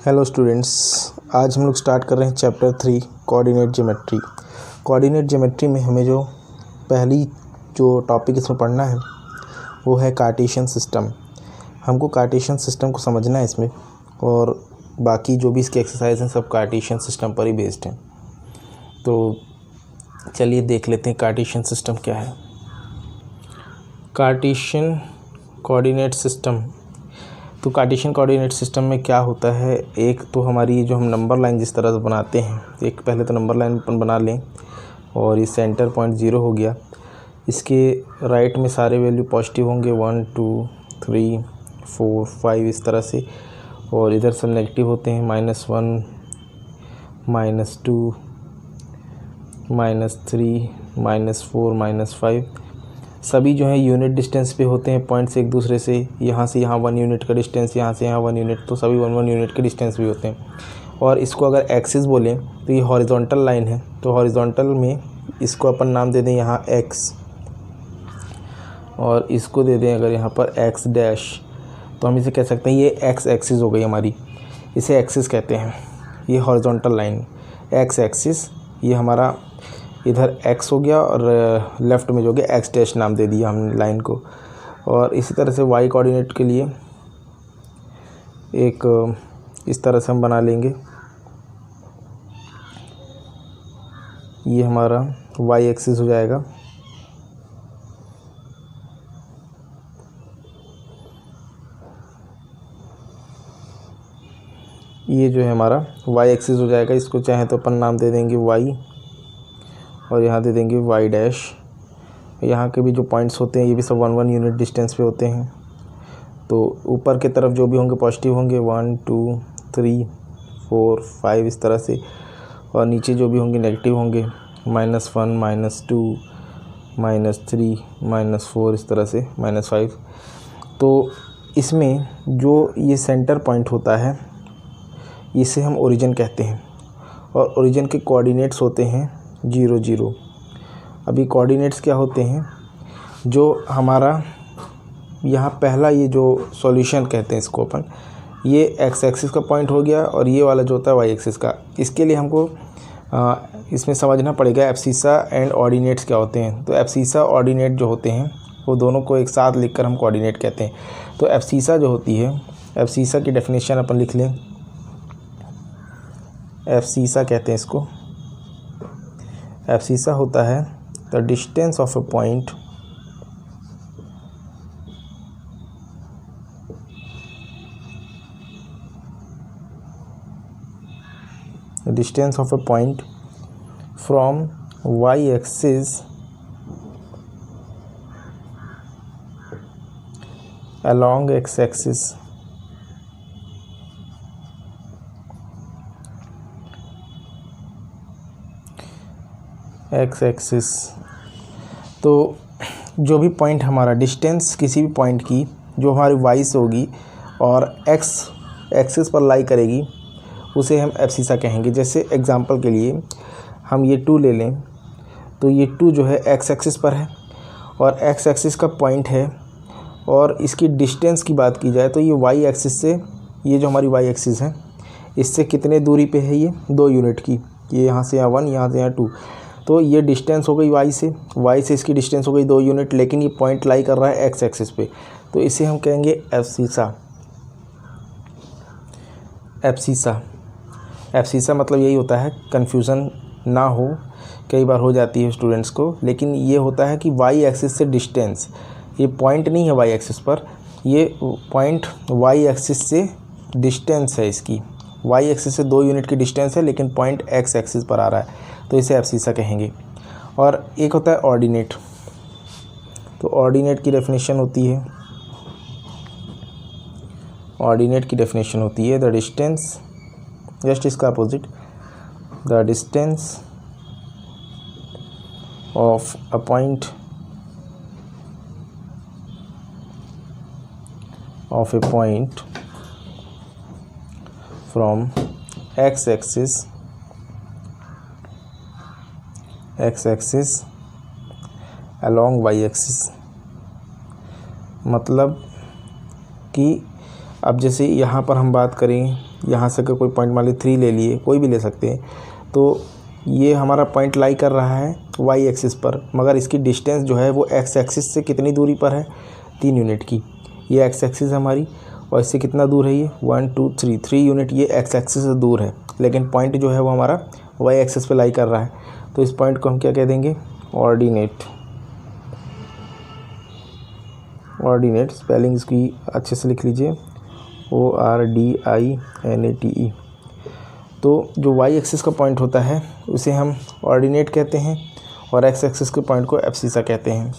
Hello students, आज हम लोग स्टार्ट कर रहे हैं chapter 3 coordinate geometry. Coordinate geometry में हमें पहली टॉपिक इसमें पढ़ना है वो है कार्टेशियन सिस्टम। हमको कार्टेशियन सिस्टम को समझना है इसमें, और बाकी जो भी इसके एक्सरसाइज हैं सब कार्टेशियन सिस्टम पर ही बेस्ड हैं। तो चलिए देख लेते हैं कार्टेशियन सिस्टम क्या है। कार्टेशियन कोऑर्डिनेट सिस्टम, तो कार्टेशियन कोऑर्डिनेट सिस्टम में क्या होता है, एक तो हमारी जो हम नंबर लाइन जिस तरह से बनाते हैं, एक पहले तो नंबर लाइन अपन बना लें और ये सेंटर पॉइंट 0 हो गया। इसके राइट में सारे वैल्यू पॉजिटिव होंगे 1 2 3 4 5 इस तरह से, और इधर सब नेगेटिव होते हैं -1 -2 -3 -4 -5। सभी जो है यूनिट डिस्टेंस पे होते हैं पॉइंट से एक दूसरे से। यहाँ से यहाँ 1 यूनिट का डिस्टेंस, यहाँ से यहाँ 1 यूनिट, तो सभी 1 यूनिट के डिस्टेंस भी होते हैं। और इसको अगर एक्सिस बोलें तो ये हॉरिजॉन्टल लाइन है, तो हॉरिजॉन्टल में इसको अपन नाम दे दें यहाँ x, और इसको दे दें अगर यहाँ पर x डैश, तो हम इसे कह सकते हैं ये x एक्सिस हो गई हमारी, इसे एक्सिस कहते हैं। ये हॉरिजॉन्टल लाइन x एक्सिस, ये हमारा इधर x हो गया, और लेफ़्ट में जो गया x डैश नाम दे दिया हमने लाइन को। और इसी तरह से y कोऑर्डिनेट के लिए एक इस तरह से हम बना लेंगे, ये हमारा y एक्सिस हो जाएगा। ये जो है हमारा y एक्सिस हो जाएगा। इसको चाहे तो अपन नाम दे देंगे y, और यहाँ दे देंगे y डैश। यहाँ के भी जो पॉइंट्स होते हैं ये भी सब 1 यूनिट डिस्टेंस पे होते हैं। तो ऊपर के तरफ जो भी होंगे पॉजिटिव होंगे 1 2 3 4 5 इस तरह से, और नीचे जो भी होंगे नेगेटिव होंगे -1 -2 -3 -4 इस तरह से -5। तो इसमें जो ये सेंटर पॉइंट होता है इसे हम ओरिजिन कहते हैं, और ओरिजिन के कोऑर्डिनेट्स होते हैं 0 0। अभी कोऑर्डिनेट्स क्या होते हैं, जो हमारा यहाँ पहला ये जो सॉल्यूशन कहते हैं इसको अपन, ये x एक्सिस का पॉइंट हो गया, और ये वाला जो होता है y एक्सिस का। इसके लिए हमको इसमें समझना पड़ेगा एब्सिसा एंड ऑर्डिनेट्स क्या होते हैं। तो एब्सिसा ऑर्डिनेट जो होते हैं वो दोनों को एक साथ लिखकर हम कोऑर्डिनेट कहते हैं। तो एब्सिसा जो होती है, एब्सिसा की डेफिनेशन अपन लिख लें। एब्सिसा कहते हैं इसको, एब्सिसा होता है the distance of A point from y axis along x axis x axis. तो जो भी पॉइंट हमारा डिस्टेंस किसी भी पॉइंट की जो हमारी y से होगी और x एक्सिस पर लाई करेगी उसे हम एब्सिसा कहेंगे। जैसे एग्जांपल के लिए हम ये 2 ले लें, तो ये 2 जो है x एक्सिस पर है और x एक्सिस का पॉइंट है, और इसकी डिस्टेंस की बात की जाए तो ये y एक्सिस से, ये जो हमारी y एक्सिस है इससे कितने दूरी पे है, ये 2 यूनिट की। ये यहाँ से यहाँ 1, यहाँ से यहाँ 2, तो ये डिस्टेंस हो गई y से इसकी डिस्टेंस हो गई 2 यूनिट, लेकिन ये पॉइंट लाई कर रहा है x एक्सिस पे, तो इसे हम कहेंगे एब्सिसा। एब्सिसा मतलब यही होता है, कन्फ्यूज़न ना हो, कई बार हो जाती है स्टूडेंट्स को, लेकिन ये होता है कि y एक्सिस से डिस्टेंस, ये पॉइंट नहीं है y एक्सिस पर, ये पॉइंट y एक्सिस से डिस्टेंस है इसकी, y एक्सिस से 2 यूनिट की डिस्टेंस है, लेकिन पॉइंट x एक्सिस पर आ रहा है, तो इसे एब्सिसा कहेंगे। और एक होता है ऑर्डिनेट। तो ऑर्डिनेट की डेफिनेशन होती है, द डिस्टेंस, जस्ट इसका opposite, the distance of a point from x axis along y axis. मतलब कि अब जैसे यहाँ पर हम बात करें यहाँ से अगर कोई पॉइंट मान ली 3 ले लिए, कोई भी ले सकते हैं, तो ये हमारा पॉइंट लाई कर रहा है वाई एक्सिस पर, मगर इसकी डिस्टेंस जो है वो एक्स एक्सिस से कितनी दूरी पर है, 3 यूनिट की। ये एक्स एक्सिस है हमारी, और इससे कितना दूर है, ये 1 2 3 यूनिट ये एक्स एक्सिस से दूर है, लेकिन पॉइंट जो है वो हमारा वाई एक्सिस पे लाई कर रहा है। तो इस पॉइंट को हम क्या कह देंगे, ऑर्डिनेट। ऑर्डिनेट स्पेलिंग इसकी अच्छे से लिख लीजिए, ORDINATE। तो जो वाई एक्सिस का पॉइंट होता है उसे हम ऑर्डिनेट कहते हैं, और एक्स एक्सिस के पॉइंट को एब्सिसा कहते हैं।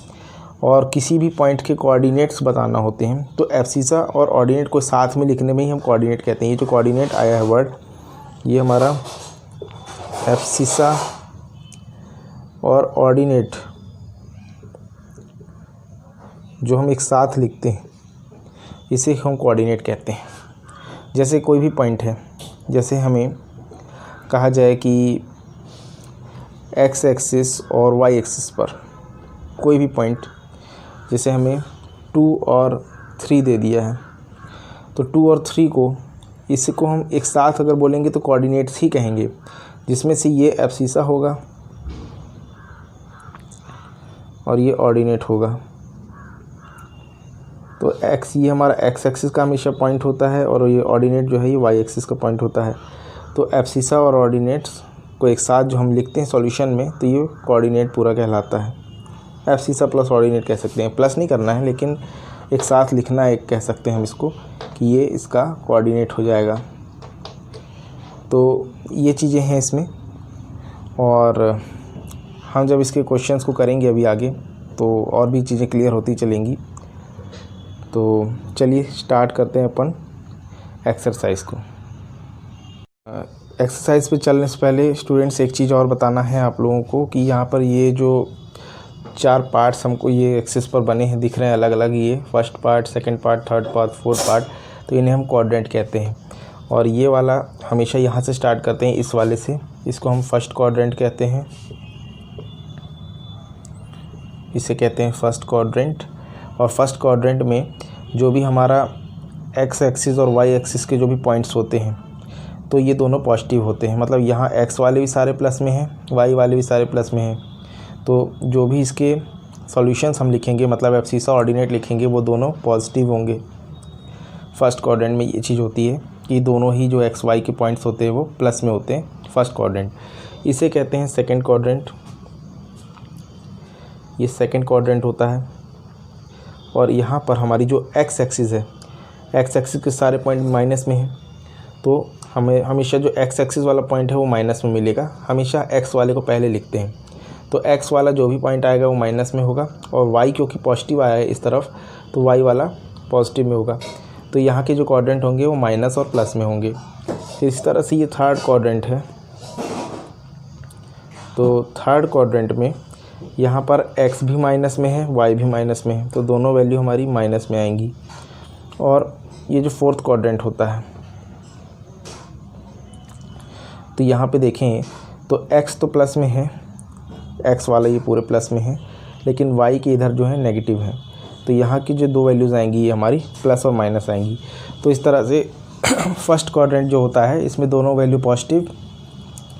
और किसी भी पॉइंट के कोऑर्डिनेट्स बताना होते हैं तो एब्सिसा और ऑर्डिनेट को साथ में लिखने में ही हम कोऑर्डिनेट कहते हैं। ये जो कोऑर्डिनेट आया है वर्ड, ये हमारा एब्सिसा और ऑर्डिनेट जो हम एक साथ लिखते हैं इसे हम कोऑर्डिनेट कहते हैं। जैसे कोई भी पॉइंट है, जैसे हमें कहा जाए कि एक्स एक्सिस और वाई एक्सिस पर कोई भी पॉइंट, जैसे हमें 2 और 3 दे दिया है, तो 2 और 3 को, इसको हम एक साथ अगर बोलेंगे तो कोऑर्डिनेट्स ही कहेंगे, जिसमें से ये एब्सिसा होगा और ये ऑर्डिनेट होगा। तो एक्स, ये हमारा एक्स एक्सिस का हमेशा पॉइंट होता है, और ये ऑर्डिनेट जो है ये वाई एक्सिस का पॉइंट होता है। तो एब्सिसा और ऑर्डिनेट्स को एक साथ जो हम लिखते हैं सॉल्यूशन में, तो ये कोऑर्डिनेट पूरा कहलाता है। एब्सिसा प्लस ऑर्डिनेट कह सकते हैं, प्लस नहीं करना है लेकिन एक साथ लिखना एक कह सकते हैं हम इसको, कि ये इसका कोऑर्डिनेट हो जाएगा। तो ये चीज़ें हैं इसमें, और हम जब इसके क्वेश्चंस को करेंगे अभी आगे तो और भी चीज़ें क्लियर होती चलेंगी। तो चलिए स्टार्ट करते हैं अपन एक्सरसाइज को। एक्सरसाइज पे चलने से पहले स्टूडेंट्स एक चीज़ और बताना है आप लोगों को, कि यहाँ पर ये जो 4 पार्ट्स हमको ये एक्सिस पर बने हैं दिख रहे हैं अलग अलग, ये first part, second part, third part, fourth part, तो इन्हें हम क्वाड्रेंट कहते हैं। और ये वाला हमेशा यहाँ से स्टार्ट करते हैं, इस वाले से, इसको हम फर्स्ट क्वाड्रेंट कहते हैं, इसे कहते हैं फर्स्ट क्वाड्रेंट। और फर्स्ट क्वाड्रेंट में जो भी हमारा एक्स एक्सिस और वाई एक्सिस के जो भी पॉइंट्स होते हैं तो ये दोनों पॉजिटिव होते हैं, मतलब यहाँ एक्स वाले भी सारे प्लस में हैं, वाई वाले भी सारे प्लस में हैं। तो जो भी इसके सॉल्यूशंस हम लिखेंगे, मतलब एब्सिसा ऑर्डिनेट लिखेंगे, वो दोनों पॉजिटिव होंगे। फर्स्ट क्वाड्रेंट में ये चीज़ होती है कि दोनों ही जो एक्स वाई के पॉइंट्स होते हैं वो प्लस में होते हैं फर्स्ट क्वाड्रेंट। इसे कहते हैं सेकंड क्वाड्रेंट, ये सेकंड क्वाड्रेंट होता है। और यहाँ पर हमारी जो एक्स एक्सिस है, एक्स एक्सिस के सारे पॉइंट माइनस में हैं, तो हमें हमेशा जो एक्स एक्सिस वाला पॉइंट है वो माइनस में मिलेगा। हमेशा एक्स वाले को पहले लिखते हैं, तो एक्स वाला जो भी पॉइंट आएगा वो माइनस में होगा, और वाई क्योंकि पॉजिटिव आया है इस तरफ तो वाई वाला पॉजिटिव में होगा। तो यहाँ के जो क्वाड्रेंट होंगे वो माइनस और प्लस में होंगे। इस तरह से ये थर्ड क्वाड्रेंट है। तो थर्ड क्वाड्रेंट में यहाँ पर एक्स भी माइनस में है, वाई भी माइनस में है, तो दोनों वैल्यू हमारी माइनस में आएंगी। और ये जो फोर्थ क्वाड्रेंट होता है, तो यहाँ पे देखें तो एक्स तो प्लस में है, एक्स वाला ये पूरे प्लस में है, लेकिन वाई के इधर जो है नेगेटिव है, तो यहाँ की जो 2 वैल्यूज़ आएंगी ये हमारी प्लस और माइनस आएंगी। तो इस तरह से फर्स्ट क्वाड्रेंट जो होता है इसमें दोनों वैल्यू पॉजिटिव,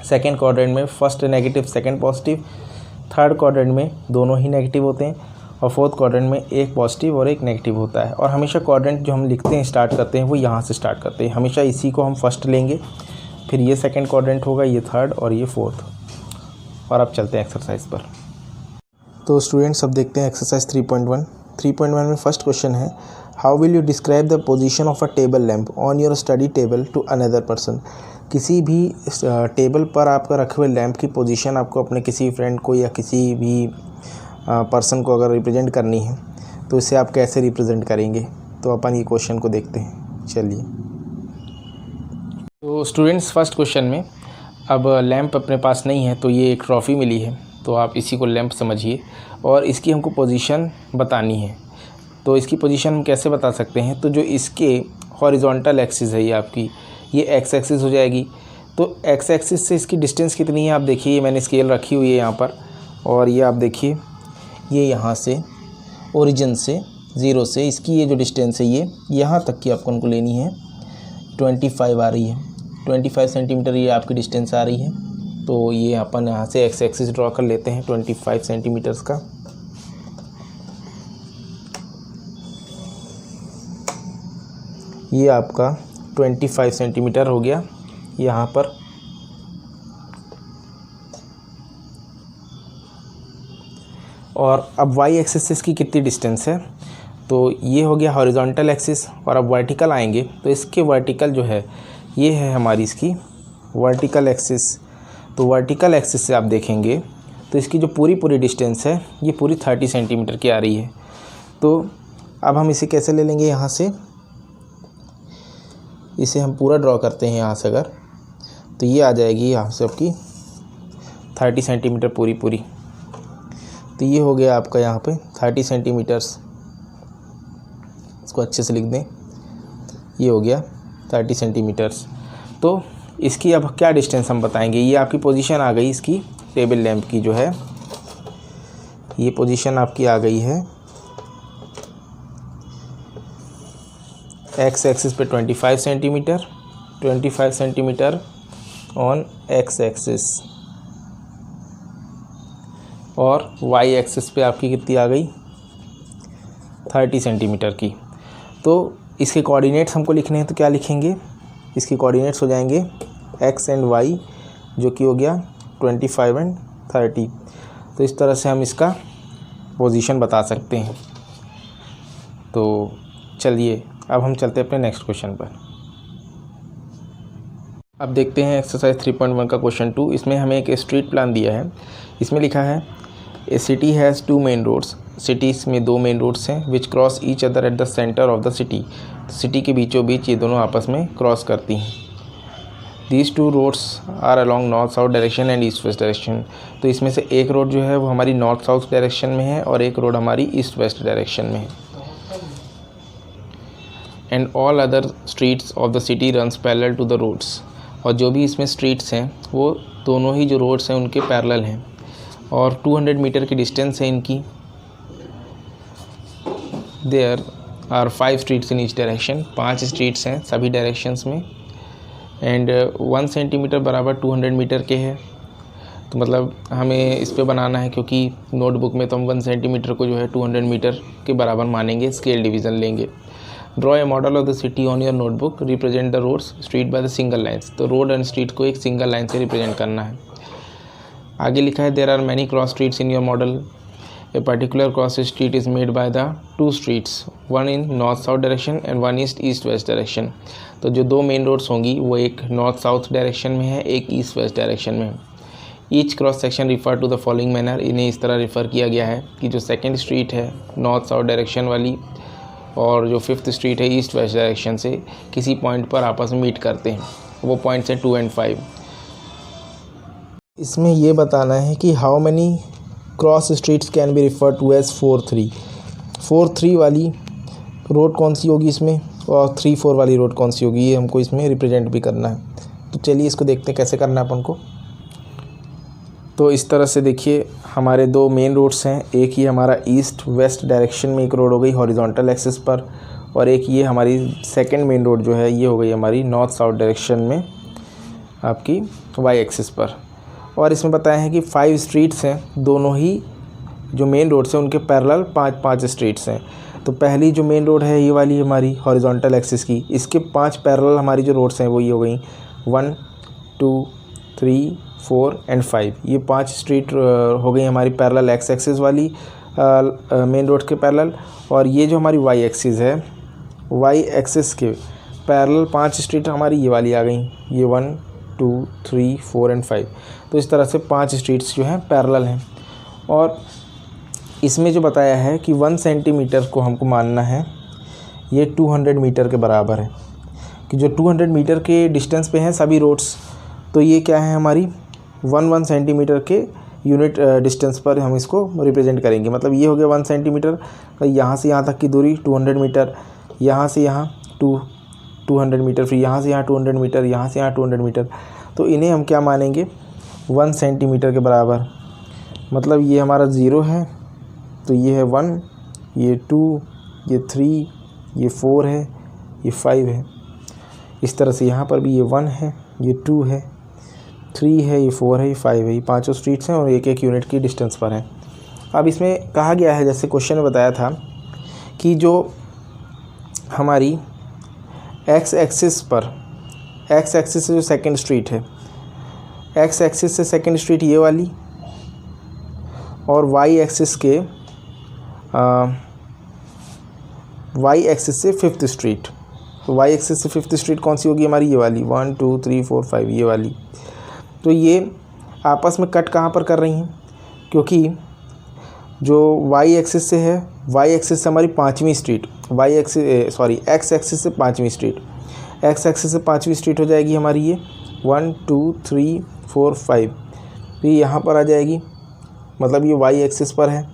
सेकंड क्वाड्रेंट में first negative second positive, third quadrant में दोनों ही नेगेटिव होते हैं, और फोर्थ क्वाड्रेंट में एक पॉजिटिव और एक नेगेटिव होता है। और हमेशा क्वाड्रेंट जो हम लिखते हैं स्टार्ट करते हैं वो यहाँ से स्टार्ट करते हैं, हमेशा इसी को हम फर्स्ट लेंगे, फिर ये सेकंड क्वाड्रेंट होगा, ये थर्ड और ये फोर्थ। और अब चलते हैं एक्सरसाइज पर। तो स्टूडेंट्स अब देखते हैं एक्सरसाइज 3.1। 3.1 में फर्स्ट क्वेश्चन है, how will you describe the position of a table lamp on your study table to another person. किसी भी टेबल पर आपका रखे हुए लैम्प की पोजीशन आपको अपने किसी फ्रेंड को या किसी भी पर्सन को अगर रिप्रेजेंट करनी है तो इसे आप कैसे रिप्रेजेंट करेंगे। तो अपन ये क्वेश्चन को देखते हैं, चलिए। तो स्टूडेंट्स फर्स्ट क्वेश्चन में अब लैंप अपने पास नहीं है, तो ये एक ट्रॉफ़ी मिली है, तो आप इसी को लैंप समझिए, और इसकी हमको पोजीशन बतानी है। तो इसकी पोजीशन हम कैसे बता सकते हैं, तो जो इसके हॉरिजॉन्टल एक्सिस है ये आपकी, ये एक्स एक्सिस हो जाएगी। तो एक्स एक्सिस से इसकी डिस्टेंस कितनी है आप देखिए, मैंने स्केल रखी हुई है यहाँ पर, और ये आप देखिए ये यहाँ से ओरिजिन से 0 से इसकी ये जो डिस्टेंस है ये यहाँ तक की आपको उनको लेनी है 25 आ रही है, 25 सेंटीमीटर ये आपकी डिस्टेंस आ रही है। तो ये अपन यहाँ से एक्स एक्सिस ड्रॉ कर लेते हैं 25 सेंटीमीटर्स का। ये आपका 25 सेंटीमीटर हो गया यहाँ पर। और अब वाई एक्सिस से इसकी कितनी डिस्टेंस है, तो ये हो गया हॉरिजॉन्टल एक्सिस। और अब वर्टिकल आएंगे तो इसके वर्टिकल जो है ये है हमारी इसकी वर्टिकल एक्सिस। तो वर्टिकल एक्सिस से आप देखेंगे तो इसकी जो पूरी डिस्टेंस है ये पूरी 30 सेंटीमीटर की आ रही है। तो अब हम इसे कैसे ले लेंगे, यहाँ से इसे हम पूरा ड्रॉ करते हैं यहाँ से अगर, तो ये आ जाएगी यहाँ से आपकी 30 सेंटीमीटर पूरी। तो ये हो गया आपका यहाँ पे 30 सेंटीमीटर्स, इसको अच्छे से लिख दें, ये हो गया 30 सेंटीमीटर्स। तो इसकी अब क्या डिस्टेंस हम बताएंगे, ये आपकी पोजीशन आ गई इसकी टेबल लैंप की जो है, ये पोजीशन आपकी आ गई है एक्स एक्सिस पे 25 सेंटीमीटर ऑन एक्स एक्सिस, और वाई एक्सिस पे आपकी कितनी आ गई 30 सेंटीमीटर की। तो इसके कोऑर्डिनेट्स हमको लिखने हैं, तो क्या लिखेंगे, इसके कोऑर्डिनेट्स हो जाएंगे एक्स एंड वाई, जो कि हो गया 25 एंड 30। तो इस तरह से हम इसका पोजीशन बता सकते हैं। तो चलिए अब हम चलते हैं अपने नेक्स्ट क्वेश्चन पर। अब देखते हैं एक्सरसाइज 3.1 का क्वेश्चन 2। इसमें हमें एक स्ट्रीट प्लान दिया है। इसमें लिखा है a city has 2 main roads, cities में 2 मेन रोड्स हैं which cross each other at the centre of the city. City के बीचों बीच ये दोनों आपस में क्रॉस करती हैं। These 2 roads are along north south direction and east west direction. तो इसमें से एक रोड जो है वो हमारी नॉर्थ साउथ डायरेक्शन में है और एक रोड हमारी ईस्ट वेस्ट डायरेक्शन में है। And all other streets of the city runs parallel to the roads. और जो भी इसमें स्ट्रीट्स हैं वो दोनों ही जो रोड्स हैं उनके पैरेलल हैं। और 200 मीटर की डिस्टेंस है इनकी। There are 5 streets in each direction, 5 streets हैं सभी डायरेक्शंस में। एंड 1 सेंटीमीटर बराबर 200 मीटर के है। तो मतलब हमें इस पे बनाना है, क्योंकि नोटबुक में तो हम 1 सेंटीमीटर को जो है 200 मीटर के बराबर मानेंगे, स्केल डिवीज़न लेंगे। Draw a model of the city on your notebook, represent the roads street by the single lines. तो रोड एंड स्ट्रीट को एक सिंगल लाइन से रिप्रेजेंट करना है। आगे लिखा है there are many cross streets in your model. A particular cross street is made by the 2 streets, one in north south direction and one east west direction. तो जो 2 मेन रोड्स होंगी वो एक नॉर्थ साउथ डायरेक्शन में है, एक east west direction में है। Each cross section refer to the following manner. इन्हें इस तरह रिफ़र किया गया है कि जो सेकेंड स्ट्रीट है नॉर्थ साउथ डायरेक्शन वाली और जो 5th स्ट्रीट है ईस्ट वेस्ट डायरेक्शन से किसी पॉइंट पर आपस में मीट करते हैं। वो पॉइंट्स हैं 2 and 5। इसमें ये बताना है कि how many cross streets can be refer to as 4-3। 4-3 वाली रोड कौन सी होगी इसमें, और 3-4 वाली रोड कौन सी होगी, ये हमको इसमें रिप्रेजेंट भी करना है। तो चलिए इसको देखते हैं कैसे करना है अपन को। तो इस तरह से देखिए हमारे 2 मेन रोड्स हैं। एक ही हमारा ईस्ट वेस्ट डायरेक्शन में एक रोड हो गई हॉरिजॉन्टल एक्सिस पर, और एक ये हमारी सेकंड मेन रोड जो है ये हो गई हमारी नॉर्थ साउथ डायरेक्शन में आपकी वाई एक्सिस पर। और इसमें बताया है कि 5 स्ट्रीट्स हैं, दोनों ही जो मेन रोड्स हैं उनके पैरेलल 5 स्ट्रीट्स हैं। तो पहली जो मेन रोड है ये वाली हमारी हॉरिजॉन्टल एक्सिस की, इसके 5 पैरेलल हमारी जो रोड्स हैं वो ये हो गई 1, 2, 3, 4 and 5। ये 5 स्ट्रीट हो गई हमारी पैरेलल एक्स एक्सिस वाली मेन रोड के पैरेलल। और ये जो हमारी वाई एक्सिस है, वाई एक्सिस के पैरेलल 5 स्ट्रीट हमारी ये वाली आ गई, ये 1, 2, 3, 4 and 5। तो इस तरह से 5 स्ट्रीट्स जो हैं पैरेलल हैं। और इसमें जो बताया है कि 1 सेंटीमीटर को हमको मानना है ये 200 मीटर के बराबर है, कि जो 200 मीटर के डिस्टेंस पे हैं सभी रोड्स। तो ये क्या है हमारी 1 सेंटीमीटर के यूनिट डिस्टेंस पर हम इसको रिप्रेजेंट करेंगे। मतलब ये हो गया 1 सेंटीमीटर, यहाँ से यहाँ तक की दूरी 200 मीटर, यहाँ से यहाँ 200 मीटर, फिर यहाँ से यहाँ 200 मीटर, यहाँ से यहाँ 200 मीटर। तो इन्हें हम क्या मानेंगे 1 सेंटीमीटर के बराबर। मतलब ये हमारा 0 है, तो ये है 1, ये 2, ये 3, ये 4 है, ये 5 है। इस तरह से यहाँ पर भी ये 1 है, ये 2 है, 3 है, ये 4 है, ये 5 है, ये पाँचों स्ट्रीट्स हैं और एक एक यूनिट की डिस्टेंस पर हैं। अब इसमें कहा गया है, जैसे क्वेश्चन में बताया था कि जो हमारी एक्स एक्सिस से जो सेकंड स्ट्रीट है, एक्स एक्सिस से सेकंड स्ट्रीट ये वाली, और वाई एक्सिस से फिफ्थ स्ट्रीट। तो वाई एक्सिस से फिफ्थ स्ट्रीट कौन सी होगी हमारी? ये वाली, 1 2 3 4 5, ये वाली। तो ये आपस में कट कहाँ पर कर रही हैं? क्योंकि जो वाई एक्सिस से है, वाई एक्सिस से हमारी पाँचवीं स्ट्रीट, एक्स एक्सिस से पाँचवीं स्ट्रीट, एक्स एक्सिस से पाँचवीं स्ट्रीट हो जाएगी हमारी ये 1 2 3 4 5। तो ये यहाँ पर आ जाएगी, मतलब ये वाई एक्सिस पर है।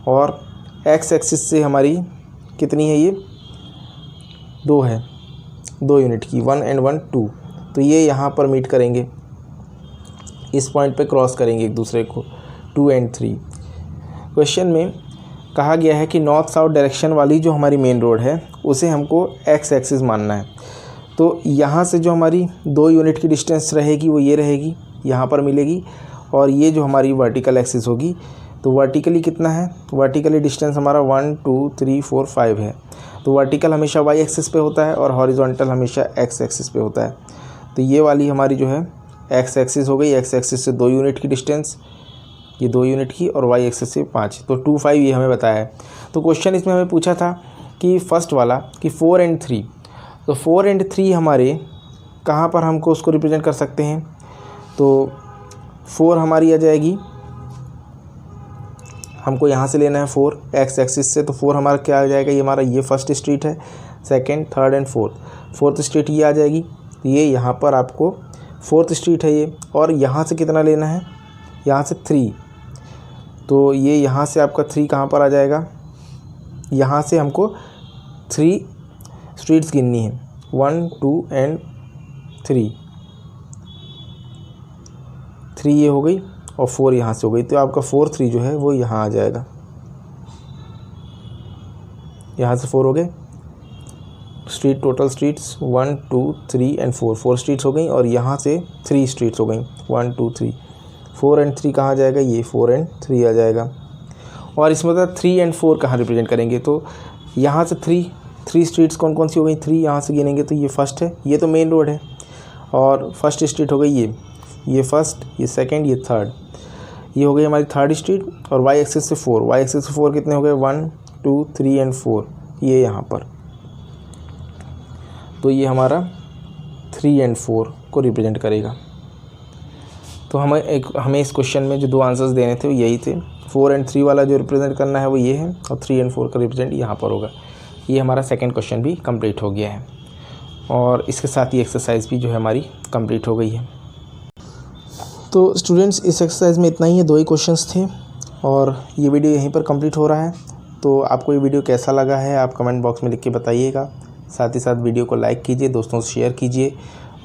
और एक्स एक्सिस से हमारी कितनी है? ये 2 है, 2 यूनिट की, 1 and 1 2। तो ये यहाँ पर मीट करेंगे, इस पॉइंट पे क्रॉस करेंगे एक दूसरे को, 2 and 3। क्वेश्चन में कहा गया है कि नॉर्थ साउथ डायरेक्शन वाली जो हमारी मेन रोड है उसे हमको एक्स एक्सिस मानना है। तो यहाँ से जो हमारी 2 यूनिट की डिस्टेंस रहेगी वो ये रहेगी, यहाँ पर मिलेगी। और ये जो हमारी वर्टिकल एक्सिस होगी, तो वर्टिकली कितना है? वर्टिकली डिस्टेंस हमारा 1 2 3 4 5 है। तो वर्टिकल हमेशा वाई एक्सिस पे होता है और हॉरिजॉन्टल हमेशा एक्स एक्सिस पे होता है। तो ये वाली हमारी जो है एक्स एक्सिस हो गई, एक्स एक्सिस से 2 यूनिट की डिस्टेंस, ये 2 यूनिट की, और वाई एक्सिस से 5, तो 2 5 ये हमें बताया है। तो क्वेश्चन इसमें हमें पूछा था कि फर्स्ट वाला कि 4 and 3, तो 4 and 3 हमारे कहाँ पर हमको उसको रिप्रेजेंट कर सकते हैं? तो 4 हमारी आ जाएगी, हमको यहाँ से लेना है 4 एक्स एक्सिस से, तो 4 हमारा क्या आ जाएगा? ये हमारा ये फर्स्ट स्ट्रीट है, second, third and fourth street ये आ जाएगी। ये यहाँ पर आपको फोर्थ स्ट्रीट है ये, और यहाँ से कितना लेना है? यहाँ से 3। तो ये यहाँ से आपका 3 कहाँ पर आ जाएगा? यहाँ से हमको 3 स्ट्रीट्स गिननी है, 1 2 and 3 ये हो गई और 4 यहाँ से हो गई। तो आपका 4 3 जो है वो यहाँ आ जाएगा, यहाँ से 4 हो गए street, total streets 1 2 3 and 4 streets हो गई। और यहाँ से 3 स्ट्रीट्स हो गई, 1 2 3, 4 and 3 कहाँ आ जाएगा? ये 4 and 3 आ जाएगा। और इसमें मतलब 3 and 4 कहाँ रिप्रेजेंट करेंगे? तो यहाँ से 3 स्ट्रीट्स कौन कौन सी हो गई? 3 यहाँ से गिनेंगे तो ये फर्स्ट है, ये तो मेन रोड है, और फर्स्ट स्ट्रीट हो गई ये फर्स्ट, ये सेकंड, ये थर्ड, ये हो गई हमारी थर्ड स्ट्रीट। और वाई एक्सिस से 4, वाई एक्सिस से 4 कितने हो गए? 1 2 3 and 4, ये यहाँ पर। तो ये हमारा 3 and 4 को रिप्रेजेंट करेगा। तो हमें इस क्वेश्चन में जो 2 आंसर्स देने थे वो यही थे। 4 and 3 वाला जो रिप्रेजेंट करना है वो ये है, और 3 and 4 का रिप्रेजेंट यहाँ पर होगा। ये हमारा सेकंड क्वेश्चन भी कंप्लीट हो गया है, और इसके साथ ही एक्सरसाइज भी जो है हमारी कंप्लीट हो गई है। तो स्टूडेंट्स, इस एक्सरसाइज में इतना ही है, 2 ही क्वेश्चंस थे, और ये वीडियो यहीं पर कंप्लीट हो रहा है। तो आपको ये वीडियो कैसा लगा है आप कमेंट बॉक्स में लिख के बताइएगा। साथ ही साथ वीडियो को लाइक कीजिए, दोस्तों से शेयर कीजिए,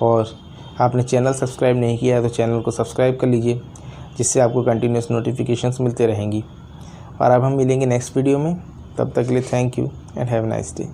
और आपने चैनल सब्सक्राइब नहीं किया है तो चैनल को सब्सक्राइब कर लीजिए, जिससे आपको कंटिन्यूस नोटिफिकेशंस मिलते रहेंगी। और अब हम मिलेंगे नेक्स्ट वीडियो में, तब तक के लिए thank you and have a nice day.